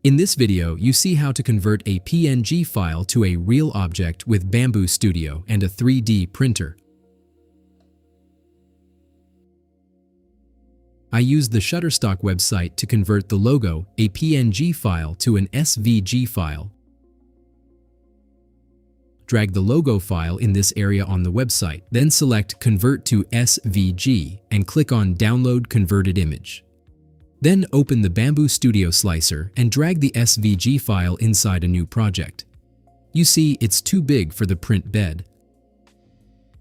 In this video, you see how to convert a PNG file to a real object with Bambu Studio and a 3D printer. I used the Shutterstock website to convert the logo, a PNG file, to an SVG file. Drag the logo file in this area on the website, then select Convert to SVG and click on Download Converted Image. Then open the Bambu Studio slicer and drag the SVG file inside a new project. You see it's too big for the print bed.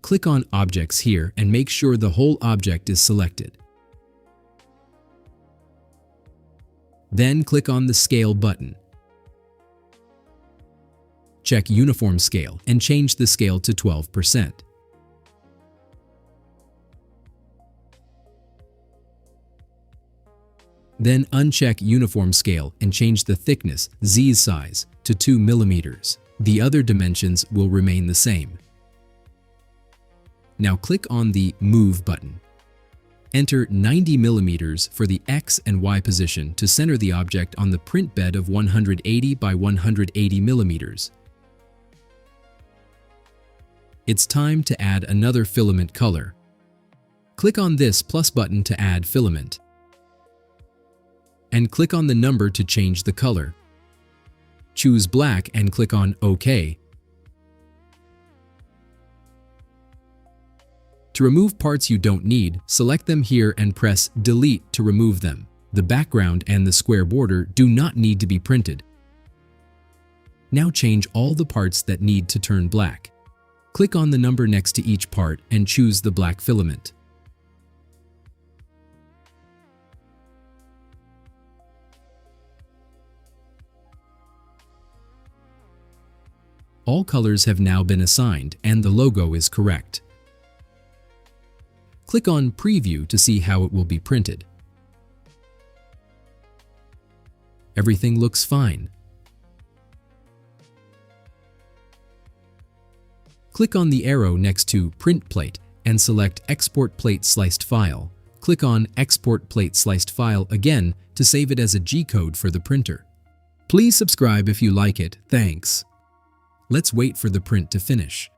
Click on Objects here and make sure the whole object is selected. Then click on the Scale button. Check Uniform Scale and change the scale to 12%. Then uncheck Uniform Scale and change the thickness, Z size, to 2 mm. The other dimensions will remain the same. Now click on the Move button. Enter 90 mm for the X and Y position to center the object on the print bed of 180 by 180 mm. It's time to add another filament color. Click on this plus button to add filament. And click on the number to change the color. Choose black and click on OK. To remove parts you don't need, select them here and press Delete to remove them. The background and the square border do not need to be printed. Now change all the parts that need to turn black. Click on the number next to each part and choose the black filament. All colors have now been assigned and the logo is correct. Click on Preview to see how it will be printed. Everything looks fine. Click on the arrow next to Print Plate and select Export Plate Sliced File. Click on Export Plate Sliced File again to save it as a G-code for the printer. Please subscribe if you like it. Thanks. Let's wait for the print to finish.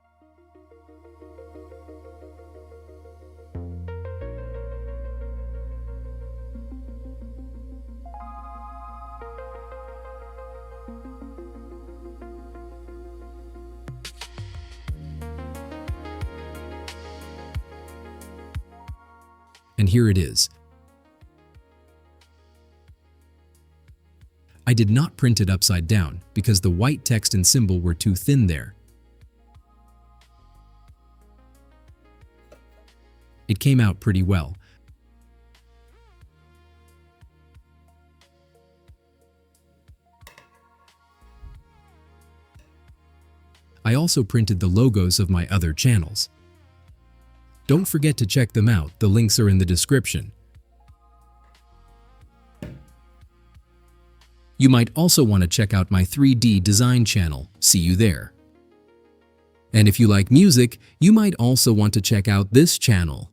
And here it is. I did not print it upside down because the white text and symbol were too thin there. It came out pretty well. I also printed the logos of my other channels. Don't forget to check them out, the links are in the description. You might also want to check out my 3D design channel. See you there. And if you like music, you might also want to check out this channel.